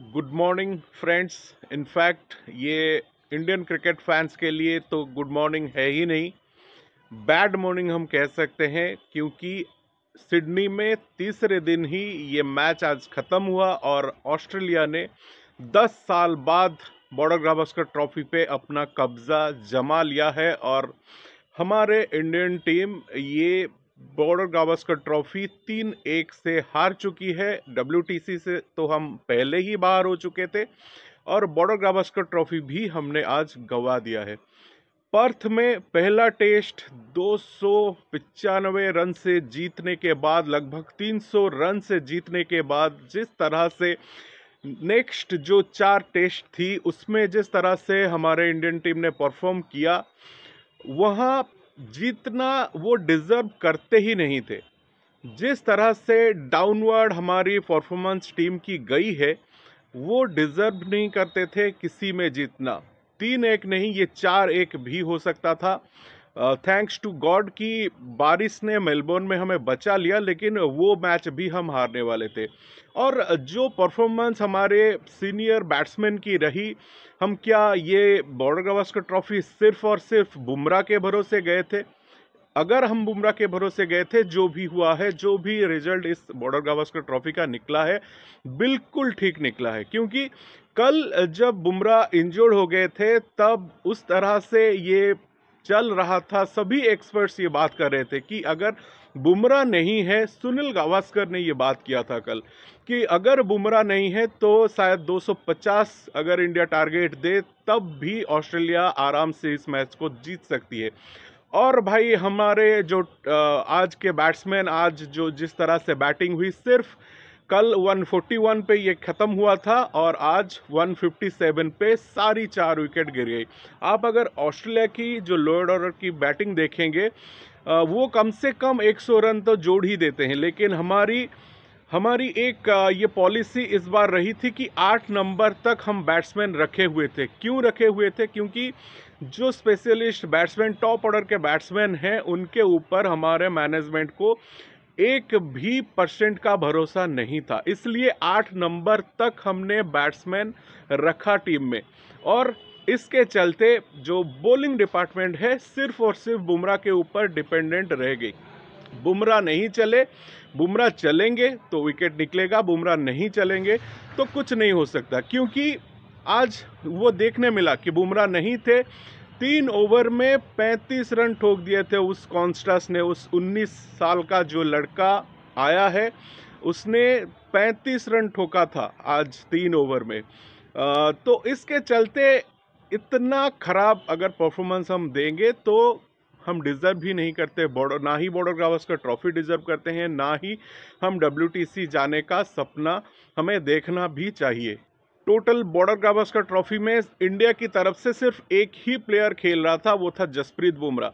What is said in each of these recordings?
Good morning friends. In fact ये Indian cricket fans के लिए तो गुड मॉर्निंग है ही नहीं, बैड मॉर्निंग हम कह सकते हैं, क्योंकि सिडनी में तीसरे दिन ही ये मैच आज खत्म हुआ और ऑस्ट्रेलिया ने 10 साल बाद बॉर्डर गावस्कर ट्रॉफी पे अपना कब्जा जमा लिया है। और हमारे इंडियन टीम ये बॉर्डर गावस्कर ट्रॉफी 3-1 से हार चुकी है। डब्ल्यूटीसी से तो हम पहले ही बाहर हो चुके थे और बॉर्डर गावस्कर ट्रॉफी भी हमने आज गंवा दिया है। पर्थ में पहला टेस्ट 295 रन से जीतने के बाद, लगभग 300 रन से जीतने के बाद, जिस तरह से नेक्स्ट जो 4 टेस्ट थी उसमें जिस तरह से हमारे इंडियन टीम ने परफॉर्म किया, वहाँ जीतना वो डिजर्व करते ही नहीं थे। जिस तरह से डाउनवर्ड हमारी परफॉर्मेंस टीम की गई है, वो डिजर्व नहीं करते थे किसी में जीतना। 3-1 नहीं, ये 4-1 भी हो सकता था। थैंक्स टू गॉड कि बारिश ने मेलबोर्न में हमें बचा लिया, लेकिन वो मैच भी हम हारने वाले थे। और जो परफॉर्मेंस हमारे सीनियर बैट्समैन की रही, हम क्या ये बॉर्डर गावस्कर ट्रॉफी सिर्फ और सिर्फ बुमराह के भरोसे गए थे? अगर हम बुमराह के भरोसे गए थे, जो भी हुआ है, जो भी रिजल्ट इस बॉर्डर गावस्कर ट्रॉफी का निकला है, बिल्कुल ठीक निकला है। क्योंकि कल जब बुमराह इंजर्ड हो गए थे, तब उस तरह से ये चल रहा था, सभी एक्सपर्ट्स ये बात कर रहे थे कि अगर बुमराह नहीं है, सुनील गावस्कर ने ये बात किया था कल कि अगर बुमराह नहीं है तो शायद 250 अगर इंडिया टारगेट दे, तब भी ऑस्ट्रेलिया आराम से इस मैच को जीत सकती है। और भाई हमारे जो आज के बैट्समैन, आज जो जिस तरह से बैटिंग हुई, सिर्फ कल 141 पे ये खत्म हुआ था और आज 157 पे सारी 4 विकेट गिर गई। आप अगर ऑस्ट्रेलिया की जो लोअर ऑर्डर की बैटिंग देखेंगे, वो कम से कम 100 रन तो जोड़ ही देते हैं, लेकिन हमारी हमारी एक ये पॉलिसी इस बार रही थी कि 8 नंबर तक हम बैट्समैन रखे हुए थे। क्यों रखे हुए थे? क्योंकि जो स्पेशलिस्ट बैट्समैन, टॉप ऑर्डर के बैट्समैन हैं, उनके ऊपर हमारे मैनेजमेंट को एक भी परसेंट का भरोसा नहीं था। इसलिए 8 नंबर तक हमने बैट्समैन रखा टीम में। और इसके चलते जो बॉलिंग डिपार्टमेंट है, सिर्फ और सिर्फ बुमराह के ऊपर डिपेंडेंट रह गई। बुमराह नहीं चले, बुमराह चलेंगे तो विकेट निकलेगा, बुमराह नहीं चलेंगे तो कुछ नहीं हो सकता। क्योंकि आज वो देखने मिला कि बुमराह नहीं थे, 3 ओवर में 35 रन ठोक दिए थे उस कॉन्स्टास ने। उस 19 साल का जो लड़का आया है, उसने 35 रन ठोका था आज 3 ओवर में। तो इसके चलते इतना खराब अगर परफॉर्मेंस हम देंगे तो हम डिजर्व ही नहीं करते बॉर्डर, ना ही बॉर्डर गावस्कर ट्रॉफी डिजर्व करते हैं, ना ही हम डब्ल्यूटीसी जाने का सपना हमें देखना भी चाहिए। टोटल बॉर्डर गावस्कर ट्रॉफी में इंडिया की तरफ से सिर्फ एक ही प्लेयर खेल रहा था, वो था जसप्रीत बुमराह।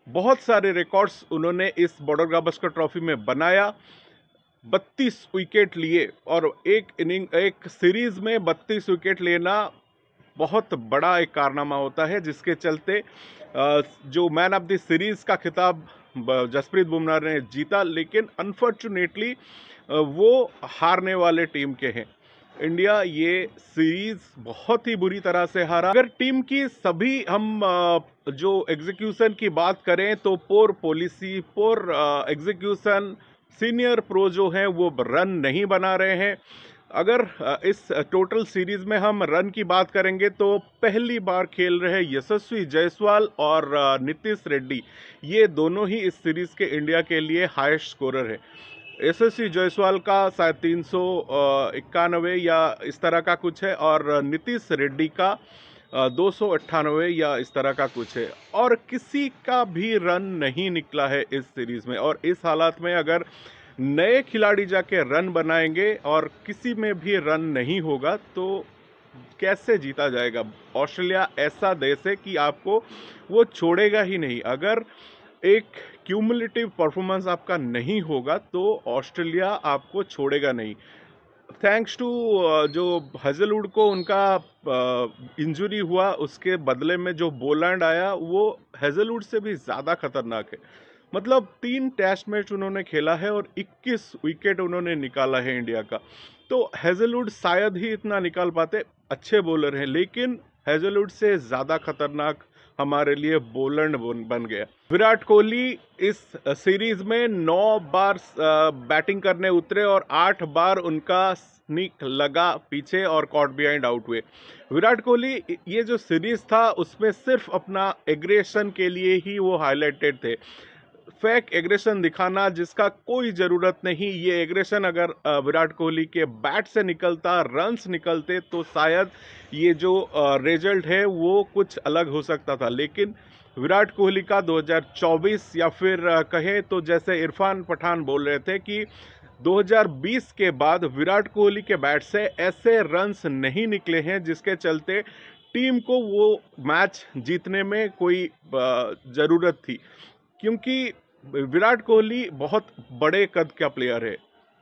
बहुत सारे रिकॉर्ड्स उन्होंने इस बॉर्डर गावस्कर ट्रॉफी में बनाया। 32 विकेट लिए, और एक सीरीज में 32 विकेट लेना बहुत बड़ा एक कारनामा होता है, जिसके चलते जो मैन ऑफ द सीरीज का खिताब जसप्रीत बुमराह ने जीता। लेकिन अनफॉर्चुनेटली वो हारने वाले टीम के हैं। इंडिया ये सीरीज बहुत ही बुरी तरह से हारा। अगर टीम की सभी हम जो एग्जीक्यूशन की बात करें तो पोर पॉलिसी, पोर एग्जीक्यूशन, सीनियर प्रो जो हैं वो रन नहीं बना रहे हैं। अगर इस टोटल सीरीज में हम रन की बात करेंगे तो पहली बार खेल रहे यशस्वी जायसवाल और नीतीश रेड्डी, ये दोनों ही इस सीरीज के इंडिया के लिए हाईएस्ट स्कोरर है। यशस्वी जायसवाल का शायद 391 या इस तरह का कुछ है, और नीतीश रेड्डी का 298 या इस तरह का कुछ है। और किसी का भी रन नहीं निकला है इस सीरीज में। और इस हालात में अगर नए खिलाड़ी जाके रन बनाएंगे और किसी में भी रन नहीं होगा तो कैसे जीता जाएगा? ऑस्ट्रेलिया ऐसा देश है कि आपको वो छोड़ेगा ही नहीं। अगर एक क्यूमुलेटिव परफॉर्मेंस आपका नहीं होगा तो ऑस्ट्रेलिया आपको छोड़ेगा नहीं। थैंक्स टू जो हेजलवुड को उनका इंजरी हुआ, उसके बदले में जो बोलैंड आया, वो हेजलवुड से भी ज़्यादा खतरनाक है। मतलब 3 टेस्ट मैच उन्होंने खेला है और 21 विकेट उन्होंने निकाला है इंडिया का। तो हेजलवुड शायद ही इतना निकाल पाते, अच्छे बॉलर हैं, लेकिन हेजलवुड से ज़्यादा खतरनाक हमारे लिए बोलर बन गया। विराट कोहली इस सीरीज में 9 बार बैटिंग करने उतरे और 8 बार उनका स्निक लगा पीछे और कॉट बिहाइंड आउट हुए। विराट कोहली ये जो सीरीज था उसमें सिर्फ अपना एग्रेशन के लिए ही वो हाईलाइटेड थे। फेक एग्रेशन दिखाना जिसका कोई ज़रूरत नहीं, ये एग्रेशन अगर विराट कोहली के बैट से निकलता, रन्स निकलते, तो शायद ये जो रिजल्ट है वो कुछ अलग हो सकता था। लेकिन विराट कोहली का 2024 या फिर कहें तो जैसे इरफान पठान बोल रहे थे कि 2020 के बाद विराट कोहली के बैट से ऐसे रन्स नहीं निकले हैं जिसके चलते टीम को वो मैच जीतने में कोई ज़रूरत थी। क्योंकि विराट कोहली बहुत बड़े कद का प्लेयर है,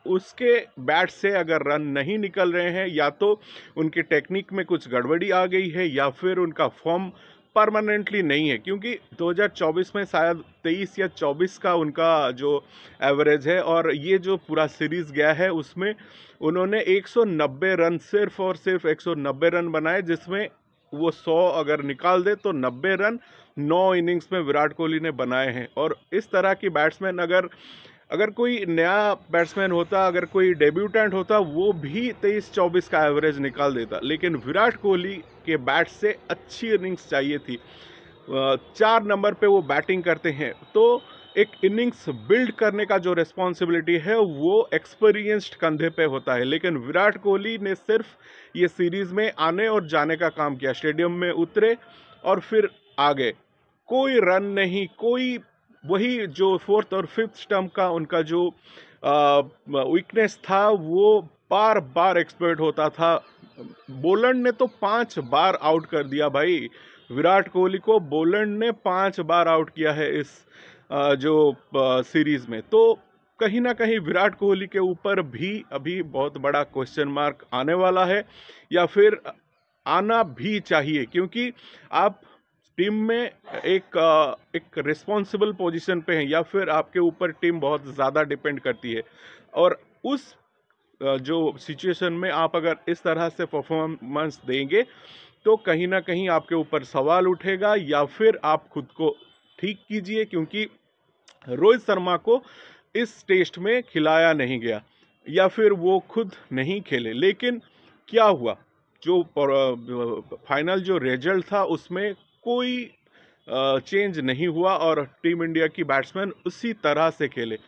उसके बैट से अगर रन नहीं निकल रहे हैं या तो उनकी टेक्निक में कुछ गड़बड़ी आ गई है या फिर उनका फॉर्म परमानेंटली नहीं है। क्योंकि 2024 में शायद 23 या 24 का उनका जो एवरेज है और ये जो पूरा सीरीज गया है उसमें उन्होंने 190 रन, सिर्फ और सिर्फ 190 रन बनाए, जिसमें वो 100 अगर निकाल दे तो 90 रन 9 इनिंग्स में विराट कोहली ने बनाए हैं। और इस तरह की बैट्समैन अगर कोई नया बैट्समैन होता, अगर कोई डेब्यूटेंट होता, वो भी 23-24 का एवरेज निकाल देता। लेकिन विराट कोहली के बैट से अच्छी इनिंग्स चाहिए थी। 4 नंबर पे वो बैटिंग करते हैं, तो एक इनिंग्स बिल्ड करने का जो रिस्पॉन्सिबिलिटी है वो एक्सपीरियंस्ड कंधे पे होता है। लेकिन विराट कोहली ने सिर्फ ये सीरीज में आने और जाने का काम किया, स्टेडियम में उतरे और फिर आ गए, कोई रन नहीं, कोई वही जो 4th और 5th स्टंप का उनका जो वीकनेस था वो बार बार एक्सप्लॉइट होता था। बॉलर ने तो 5 बार आउट कर दिया भाई, विराट कोहली को बॉलर ने 5 बार आउट किया है इस जो सीरीज में। तो कहीं ना कहीं विराट कोहली के ऊपर भी अभी बहुत बड़ा क्वेश्चन मार्क आने वाला है, या फिर आना भी चाहिए, क्योंकि आप टीम में एक रिस्पॉन्सिबल पोजीशन पे हैं या फिर आपके ऊपर टीम बहुत ज़्यादा डिपेंड करती है। और उस जो सिचुएशन में आप अगर इस तरह से परफॉर्मेंस देंगे तो कहीं ना कहीं आपके ऊपर सवाल उठेगा, या फिर आप खुद को ठीक कीजिए। क्योंकि रोहित शर्मा को इस टेस्ट में खिलाया नहीं गया या फिर वो खुद नहीं खेले। लेकिन क्या हुआ, जो फाइनल जो रिजल्ट था उसमें कोई चेंज नहीं हुआ और टीम इंडिया की बैट्समैन उसी तरह से खेले।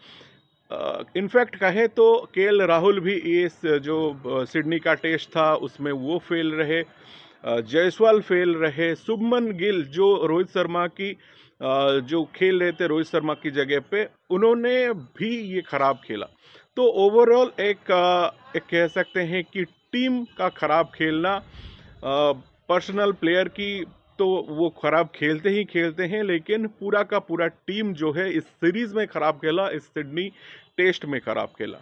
इनफैक्ट कहें तो केएल राहुल भी इस जो सिडनी का टेस्ट था उसमें वो फेल रहे, जायसवाल फेल रहे, शुभमन गिल जो रोहित शर्मा की जो खेल रहे थे रोहित शर्मा की जगह पे, उन्होंने भी ये खराब खेला। तो ओवरऑल एक कह सकते हैं कि टीम का खराब खेलना, पर्सनल प्लेयर की तो वो खराब खेलते हैं, लेकिन पूरा का पूरा टीम जो है इस सीरीज में खराब खेला, इस सिडनी टेस्ट में खराब खेला।